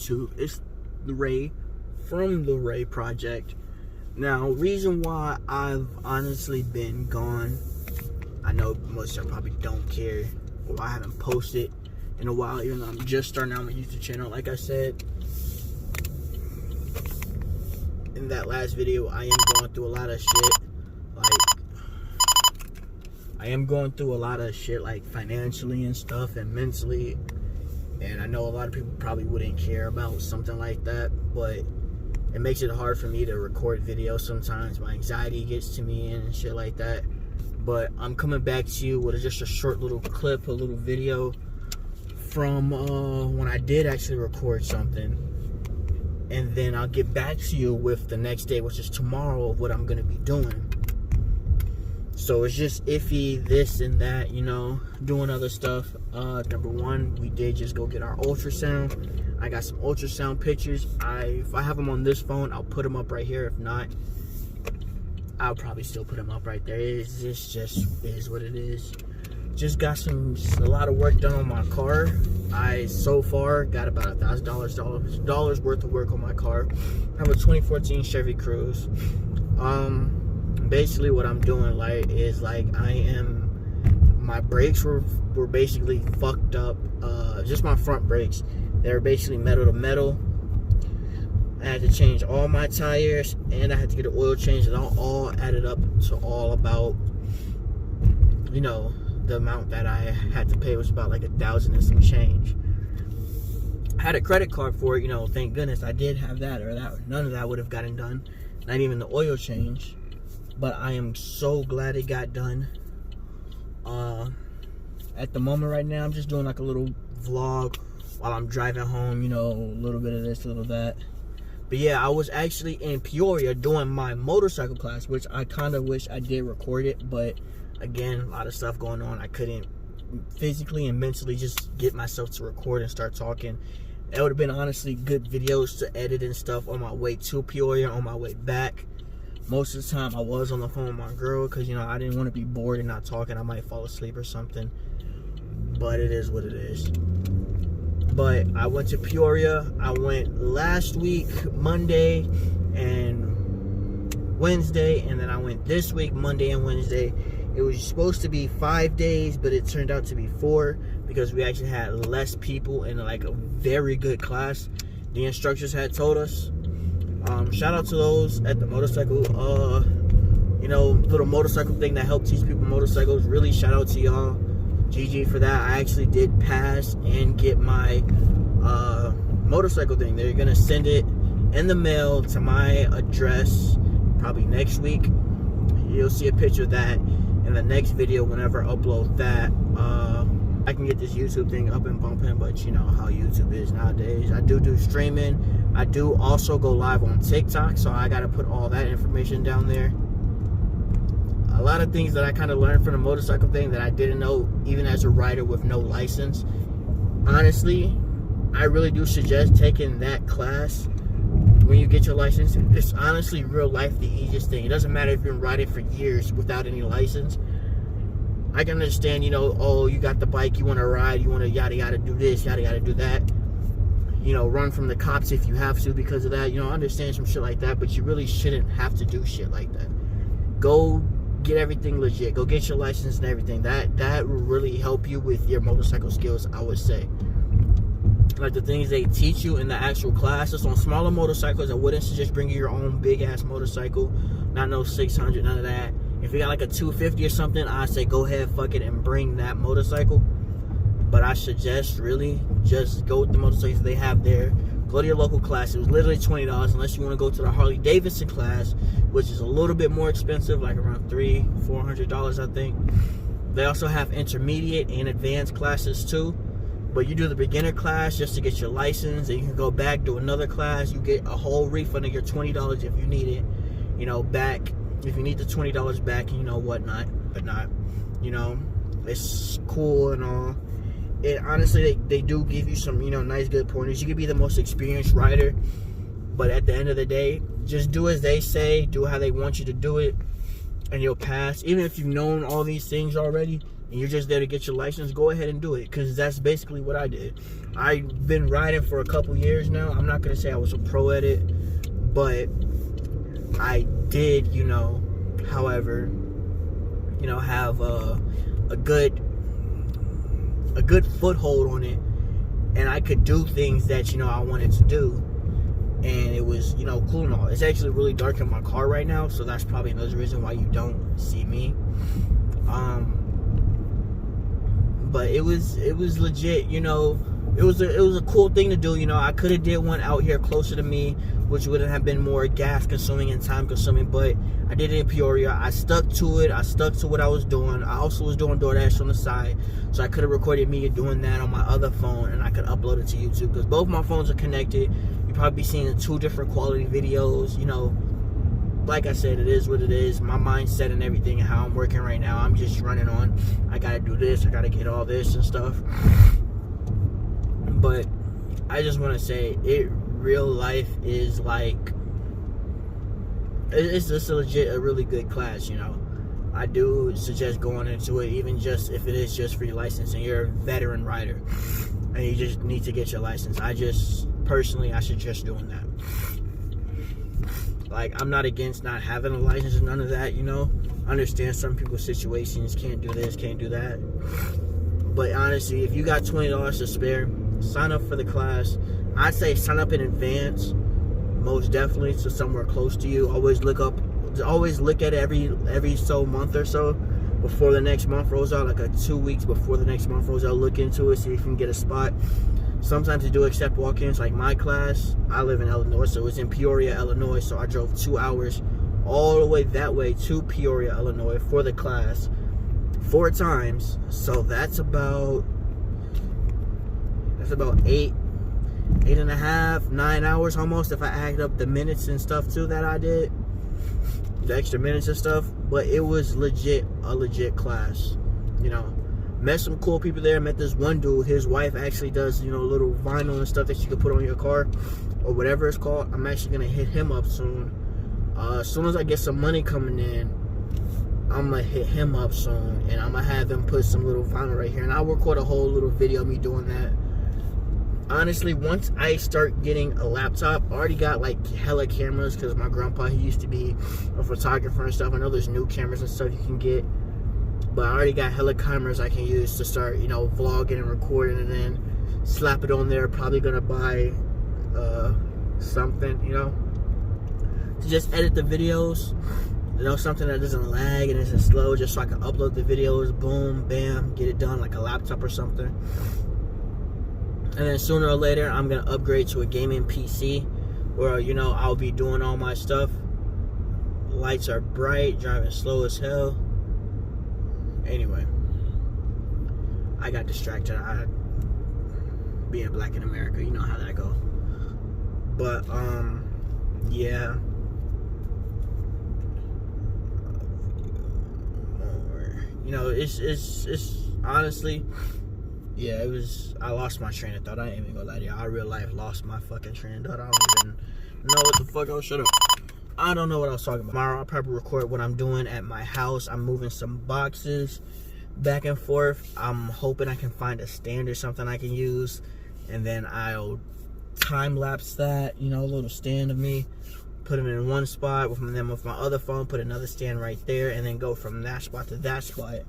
YouTube. It's the Ray from the Ray Project. Now, reason why I've honestly been gone, I know most of y'all probably don't care, or I haven't posted in a while, even though I'm just starting out my YouTube channel. Like I said in that last video, I am going through a lot of shit. I am going through a lot of shit, like financially and stuff, and mentally. And I know a lot of people probably wouldn't care about something like that, but it makes it hard for me to record videos sometimes. My anxiety gets to me and shit like that. But I'm coming back to you with just a short little clip, a little video from when I did actually record something. And then I'll get back to you with the next day, which is tomorrow, of what I'm going to be doing. So it's just iffy, this and that, you know, doing other stuff. Number one, we did just go get our ultrasound. I got some ultrasound pictures. If I have them on this phone, I'll put them up right here. If not, I'll probably still put them up right there. This just is what it is. Just got a lot of work done on my car. I so far got about $1,000 worth of work on my car. I have a 2014 Chevy Cruze. Basically what I'm doing is my brakes were basically fucked up. Just my front brakes, they were basically metal to metal. I had to change all my tires, and I had to get an oil change. It all added up to all about, you know, the amount that I had to pay was about like $1,000 and some change. I had a credit card for it, you know, thank goodness I did have that, or none of that would have gotten done, not even the oil change. But I am so glad it got done. At the moment right now, I'm just doing like a little vlog while I'm driving home, you know, a little bit of this, a little of that. But yeah, I was actually in Peoria doing my motorcycle class, which I kind of wish I did record it, but again, a lot of stuff going on. I couldn't physically and mentally just get myself to record and start talking. It would have been honestly good videos to edit and stuff on my way to Peoria, on my way back. Most of the time I was on the phone with my girl because, you know, I didn't want to be bored and not talking. I might fall asleep or something. But it is what it is. But I went to Peoria. I went last week, Monday and Wednesday. And then I went this week, Monday and Wednesday. It was supposed to be 5 days, but it turned out to be 4 because we actually had less people in like a very good class. The instructors had told us. Shout out to those at the motorcycle, you know, little motorcycle thing that helped teach people motorcycles. Really shout out to y'all. GG for that. I actually did pass and get my motorcycle thing. They're gonna send it in the mail to my address probably next week. You'll see a picture of that in the next video whenever I upload that. I can get this YouTube thing up and bumping, but you know how YouTube is nowadays. I do streaming. I do also go live on TikTok, so I gotta put all that information down there. A lot of things that I kind of learned from the motorcycle thing that I didn't know, even as a rider with no license. Honestly, I really do suggest taking that class when you get your license. It's honestly real life the easiest thing. It doesn't matter if you've been riding for years without any license. I can understand, you know, oh, you got the bike, you want to ride, you want to yada yada do this, yada yada do that. You know, run from the cops if you have to because of that. You know, I understand some shit like that, but you really shouldn't have to do shit like that. Go get everything legit. Go get your license and everything. That will really help you with your motorcycle skills, I would say. Like the things they teach you in the actual classes on smaller motorcycles, I wouldn't suggest bringing your own big ass motorcycle. Not no 600, none of that. If you got like a 250 or something, I say go ahead, fuck it, and bring that motorcycle. But I suggest really just go with the motorcycles they have there. Go to your local class. It was literally $20 unless you want to go to the Harley Davidson class, which is a little bit more expensive, like around $300-400, I think. They also have intermediate and advanced classes too. But you do the beginner class just to get your license, and you can go back, do another class. You get a whole refund of your $20 if you need it, you know, back. If you need the $20 back, you know, whatnot, but not, you know, it's cool and all. It honestly, they do give you some, you know, nice, good pointers. You could be the most experienced rider, but at the end of the day, just do as they say, do how they want you to do it, and you'll pass. Even if you've known all these things already, and you're just there to get your license, go ahead and do it, because that's basically what I did. I've been riding for a couple years now. I'm not going to say I was a pro at it, but I did, however, have a good foothold on it, and I could do things that, I wanted to do. And it was, cool and all. It's actually really dark in my car right now, so that's probably another reason why you don't see me. But it was legit, it was a cool thing to do. I could have did one out here closer to me, which would have been more gas consuming and time consuming, but I did it in Peoria. I stuck to it. I stuck to what I was doing. I also was doing DoorDash on the side, so I could have recorded me doing that on my other phone, and I could upload it to YouTube, because both my phones are connected. You'll probably be seeing 2 different quality videos. Like I said, it is what it is. My mindset and everything and how I'm working right now, I'm just running on, I gotta do this, I gotta get all this and stuff. But I just want to say, real life is like, it's just a really good class. I do suggest going into it, even just if it is just for your license and you're a veteran rider and you just need to get your license. Personally, I suggest doing that. Like, I'm not against not having a license and none of that, I understand some people's situations, can't do this, can't do that. But honestly, if you got $20 to spare, sign up for the class. I'd say sign up in advance, most definitely, to somewhere close to you. Always look at it every so month or so before the next month rolls out, like 2 weeks before the next month rolls out. Look into it, see if you can get a spot. Sometimes they do accept walk-ins. Like my class, I live in Illinois, so it's in Peoria, Illinois, so I drove 2 hours all the way that way to Peoria, Illinois for the class 4 times. So that's about 8.5, 9 hours almost, if I add up the minutes and stuff too that I did, the extra minutes and stuff. But it was a legit class. Met some cool people there. Met this one dude, his wife actually does little vinyl and stuff that you can put on your car or whatever it's called. I'm actually gonna hit him up soon. As soon as I get some money coming in, I'm gonna hit him up soon, and I'm gonna have him put some little vinyl right here, and I'll record a whole little video of me doing that. Honestly, once I start getting a laptop, I already got like hella cameras, because my grandpa, he used to be a photographer and stuff. I know there's new cameras and stuff you can get, but I already got hella cameras I can use to start, vlogging and recording, and then slap it on there. Probably gonna buy something, to just edit the videos, something that doesn't lag and isn't slow, just so I can upload the videos, boom, bam, get it done, like a laptop or something. And then sooner or later, I'm gonna upgrade to a gaming PC, where I'll be doing all my stuff. Lights are bright, driving slow as hell. Anyway, I got distracted. Being black in America, you know how that go. But yeah. It's honestly, yeah, I lost my train of thought. I ain't even gonna lie to you. I real life lost my fucking train of thought. I don't even know what the fuck I was. Shut up. I don't know what I was talking about. Tomorrow I'll probably record what I'm doing at my house. I'm moving some boxes back and forth. I'm hoping I can find a stand or something I can use, and then I'll time lapse that, a little stand of me, put it in one spot, and then with my other phone put another stand right there, and then go from that spot to that spot.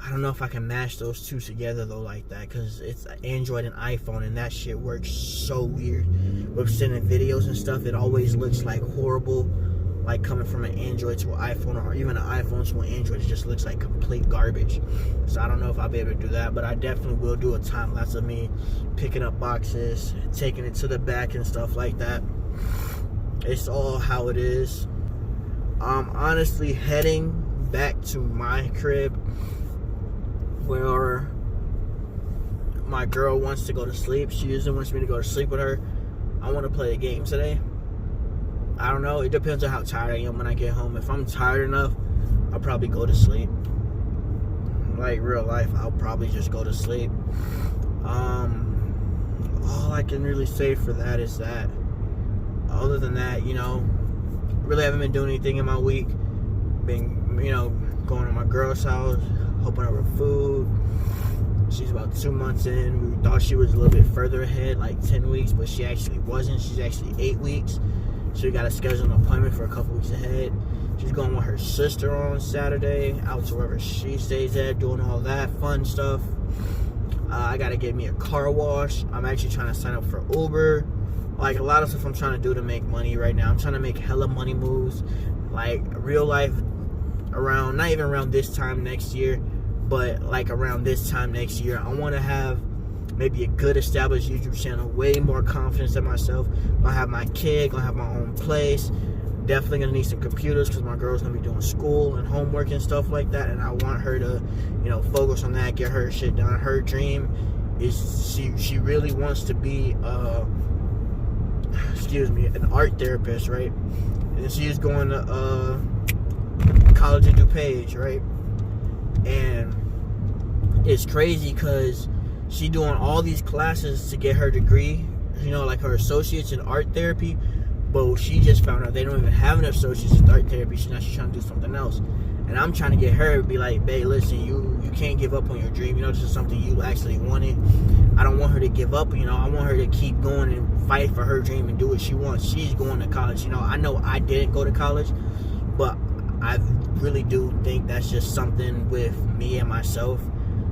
I don't know if I can mash those two together though like that, because it's Android and iPhone, and that shit works so weird. With sending videos and stuff, it always looks like horrible, like coming from an Android to an iPhone, or even an iPhone to an Android. It just looks like complete garbage. So I don't know if I'll be able to do that, but I definitely will do a time lapse of me picking up boxes, taking it to the back and stuff like that. It's all how it is. I'm honestly heading back to my crib, where my girl wants to go to sleep. She usually wants me to go to sleep with her. I want to play a game today. I don't know. It depends on how tired I am when I get home. If I'm tired enough, I'll probably go to sleep. Like real life, I'll probably just go to sleep. All I can really say for that is that, other than that, really haven't been doing anything in my week. Been, going to my girl's house, helping her with food. She's about 2 months in. We thought she was a little bit further ahead, like 10 weeks, but she actually wasn't. She's actually 8 weeks. So we got to schedule an appointment for a couple weeks ahead. She's going with her sister on Saturday, out to wherever she stays at, doing all that fun stuff. I got to get me a car wash. I'm actually trying to sign up for Uber. Like, a lot of stuff I'm trying to do to make money right now. I'm trying to make hella money moves. Like, real life, around, not even around this time next year, but like around this time next year, I want to have maybe a good established YouTube channel, way more confidence in myself. Gonna have my kid, gonna have my own place. Definitely gonna need some computers because my girl's gonna be doing school and homework and stuff like that, and I want her to, you know, focus on that, get her shit done. Her dream is she really wants to be an art therapist, right? And she's going to College of DuPage, right? And it's crazy because she doing all these classes to get her degree, you know, like her associates in art therapy, but she just found out they don't even have an associates in art therapy. She's trying to do something else. And I'm trying to get her to be like, babe, listen, you can't give up on your dream. You know, this is something you actually wanted. I don't want her to give up, you know. I want her to keep going and fight for her dream and do what she wants. She's going to college, you know. I know I didn't go to college, but I really do think that's just something with me and myself,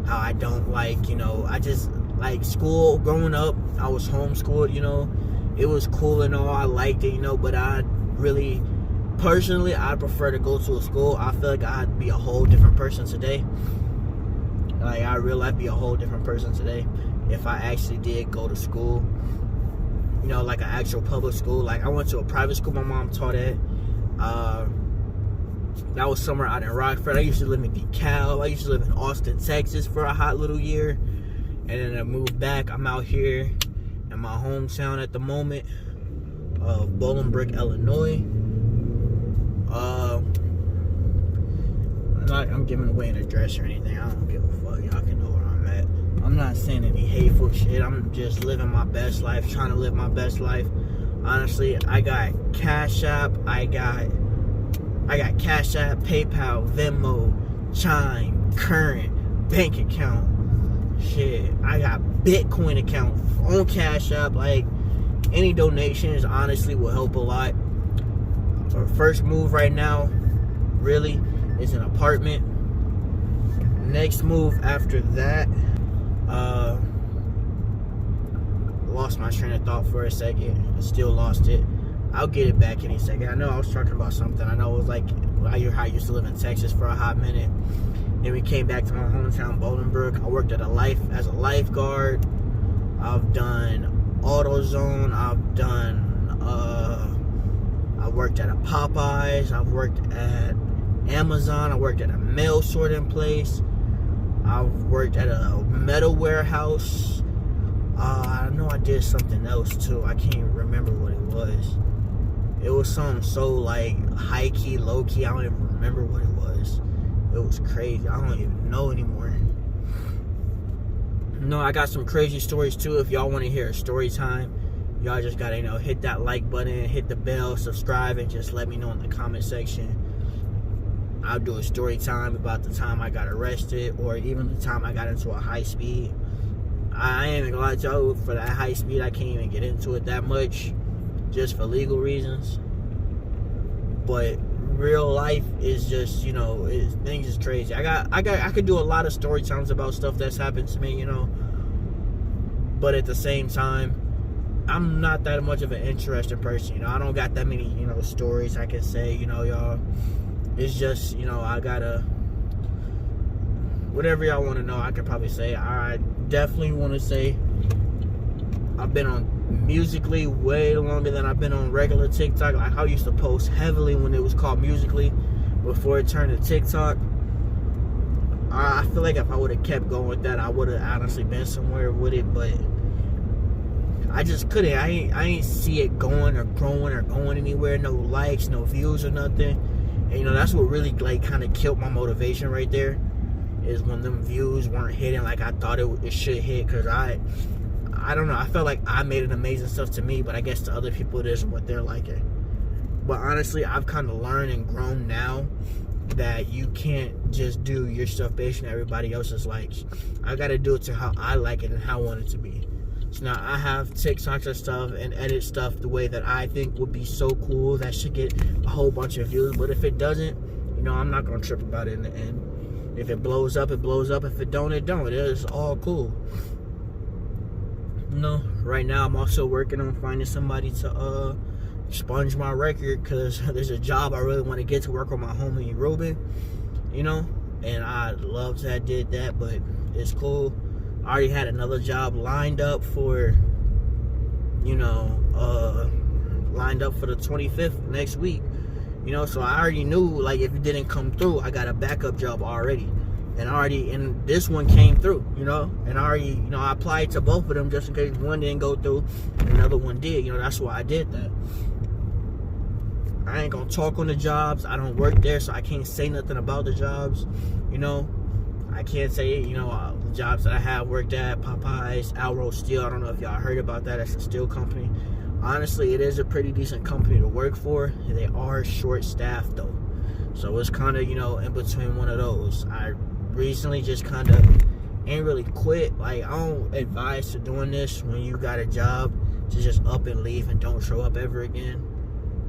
how I don't like, you know, I just like school. Growing up, I was homeschooled, you know. It was cool and all, I liked it, you know, but I really, personally, I prefer to go to a school. I feel like I'd be a whole different person today. Like, I realize I'd be a whole different person today if I actually did go to school, you know, like an actual public school. Like, I went to a private school my mom taught at. That was somewhere out in Rockford. I used to live in DeKalb. I used to live in Austin, Texas for a hot little year. And then I moved back. I'm out here in my hometown at the moment of Bolingbrook, Illinois. I'm giving away an address or anything. I don't give a fuck. Y'all can know where I'm at. I'm not saying any hateful shit. I'm just living my best life, trying to live my best life. Honestly, I got Cash App. I got Cash App, PayPal, Venmo, Chime, Current, bank account. Shit, I got Bitcoin account on Cash App. Like, any donations honestly will help a lot. Our first move right now, really, is an apartment. Next move after that, lost my train of thought for a second. I still lost it. I'll get it back any second. I know I was talking about something. I know it was like how I used to live in Texas for a hot minute. Then we came back to my hometown, Bolingbrook. I worked as a lifeguard. I've done AutoZone. I worked at a Popeyes. I've worked at Amazon. I worked at a mail sorting place. I've worked at a metal warehouse. I know I did something else too. I can't even remember what it was. It was something so like high key, low key. I don't even remember what it was. It was crazy. I don't even know anymore. No, I got some crazy stories too. If y'all want to hear a story time, y'all just gotta, you know, hit that like button, hit the bell, subscribe, and just let me know in the comment section. I'll do a story time about the time I got arrested, or even the time I got into a high speed. I ain't even gonna lie to y'all, for that high speed, I can't even get into it that much, just for legal reasons. But real life is just, you know, things is crazy. I could do a lot of story times about stuff that's happened to me, you know. But at the same time, I'm not that much of an interesting person, you know. I don't got that many, you know, stories I can say, you know, y'all. It's just, you know, I gotta, whatever y'all want to know, I could probably say. I definitely want to say I've been on Musically way longer than I've been on regular TikTok. Like, I used to post heavily when it was called Musically before it turned to TikTok. I feel like if I would have kept going with that, I would have honestly been somewhere with it, but I just couldn't. I ain't see it going or growing or going anywhere. No likes, no views or nothing. And, you know, that's what really, like, kind of killed my motivation right there, is when them views weren't hitting like I thought it should hit. Because I don't know, I felt like I made it amazing stuff to me, but I guess to other people it isn't what they're liking. But honestly, I've kind of learned and grown now that you can't just do your stuff based on everybody else's likes. I gotta do it to how I like it and how I want it to be. So now I have TikToks and stuff and edit stuff the way that I think would be so cool that should get a whole bunch of views. But if it doesn't, I'm not gonna trip about it in the end. If it blows up, it blows up. If it don't, it don't. It is all cool. Right now I'm also working on finding somebody to expunge my record, because there's a job I really want to get to work on my homie Ruben, and I loved that I did that, but it's cool. I already had another job lined up for the 25th next week, so I already knew, like, if it didn't come through, I got a backup job already, and this one came through, and I already, I applied to both of them just in case one didn't go through, another one did. That's why I did that. I ain't gonna talk on the jobs. I don't work there, so I can't say nothing about the jobs. I can't say, the jobs that I have worked at, Popeyes, awoL Steel. I don't know if y'all heard about that. That's a steel company. Honestly, it is a pretty decent company to work for. They are short-staffed, though. So it's kind of, in between one of those. I recently just kind of ain't really quit. Like, I don't advise to doing this when you got a job to just up and leave and don't show up ever again.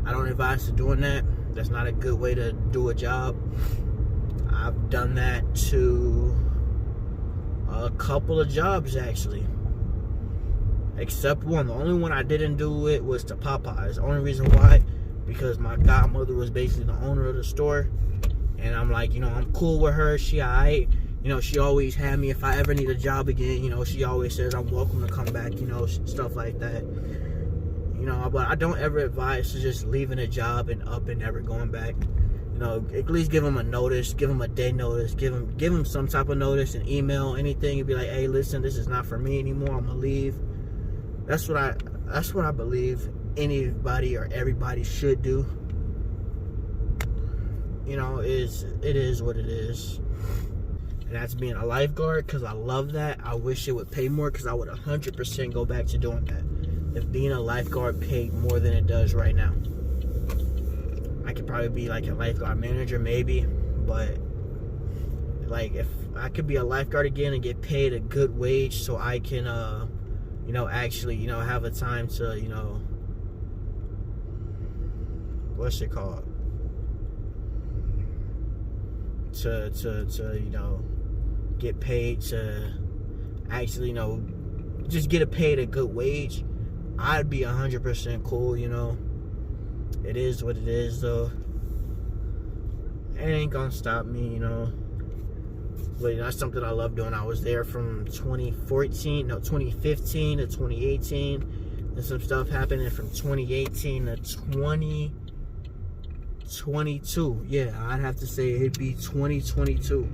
I don't advise to doing that. That's not a good way to do a job. I've done that to a couple of jobs, actually. Except one. The only one I didn't do it was to Popeyes. The only reason why, because my godmother was basically the owner of the store. And I'm like, I'm cool with her. She alright. She always had me if I ever need a job again. She always says I'm welcome to come back, stuff like that. But I don't ever advise to just leaving a job and up and never going back. At least give them a notice, give them a day notice, give them some type of notice, an email, anything, and be like, hey, listen, this is not for me anymore. I'm gonna leave. That's what I believe anybody or everybody should do. It is what it is. And that's being a lifeguard, because I love that. I wish it would pay more, because I would 100% go back to doing that. If being a lifeguard paid more than it does right now. I could probably be like a lifeguard manager, maybe, but like, if I could be a lifeguard again and get paid a good wage, so I can actually have a time to what's it called, to get paid to actually just get paid a good wage, I'd be 100% cool. It is what it is, though. It ain't gonna stop me, But that's something I love doing. I was there from 2015 to 2018, and some stuff happened. And from 2018 to 2022, yeah, I'd have to say it'd be 2022.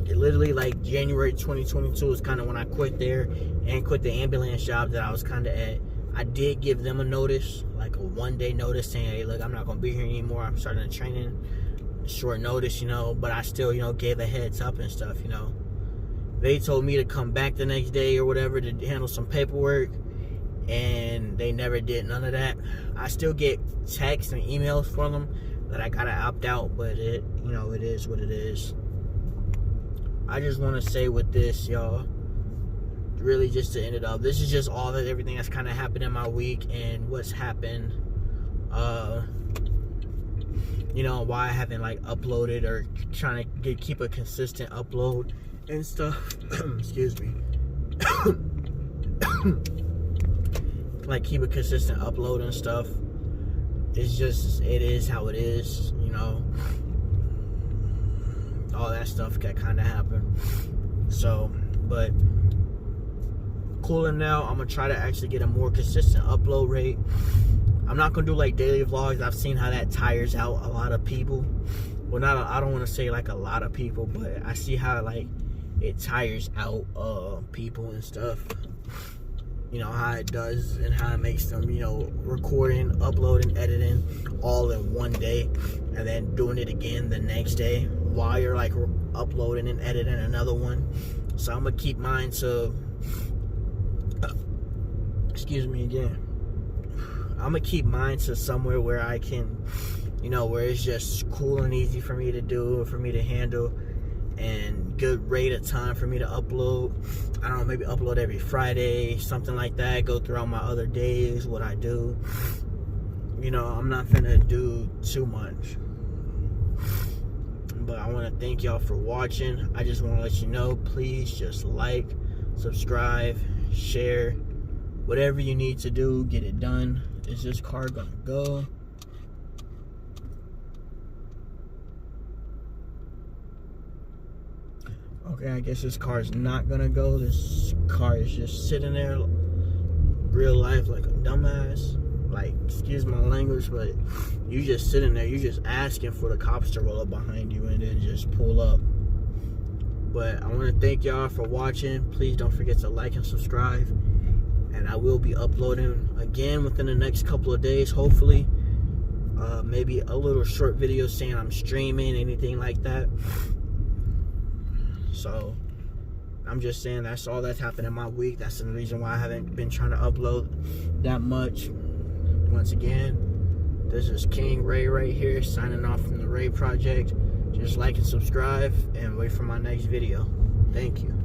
It literally, like, January 2022 is kind of when I quit there and quit the ambulance job that I was kind of at. I did give them a notice, like a 1-day notice, saying, hey, look, I'm not going to be here anymore. I'm starting the training. Short notice, but I still, gave a heads up and stuff, They told me to come back the next day or whatever to handle some paperwork, and they never did none of that. I still get texts and emails from them that I got to opt out, but it is what it is. I just want to say with this, y'all, really just to end it up, this is just everything that's kind of happened in my week and what's happened, why I haven't like uploaded or trying to keep a consistent upload and stuff. Excuse me. Like, keep a consistent upload and stuff. It's just, it is how it is, all that stuff can kind of happen. So, but cooling now. I'm gonna try to actually get a more consistent upload rate. I'm not gonna do like daily vlogs. I've seen how that tires out a lot of people. Well, I don't want to say like a lot of people, but I see how like it tires out people and stuff. How it does and how it makes them, recording, uploading, editing all in one day, and then doing it again the next day while you're like uploading and editing another one. So I'm gonna keep mine to excuse me again. I'm gonna keep mine to somewhere where I can you know, where it's just cool and easy for me to do, for me to handle, and good rate of time for me to upload. I don't know, maybe upload every Friday, something like that. Go throughout my other days, what I do. You know, I'm not finna do too much. But I want to thank y'all for watching. I just want to let you know, please just like, subscribe, share, whatever you need to do, get it done. Is this car gonna go? Okay, I guess this car is not gonna go. This car is just sitting there, real life, like a dumbass. Like, excuse my language, but you just sitting there, you just asking for the cops to roll up behind you and then just pull up. But I want to thank y'all for watching. Please don't forget to like and subscribe. And I will be uploading again within the next couple of days, hopefully. Maybe a little short video saying I'm streaming, anything like that. So I'm just saying that's all that's happened in my week. That's the reason why I haven't been trying to upload that much. Once again, this is King Ray right here, signing off from the Ray Project. Just like and subscribe and wait for my next video. Thank you.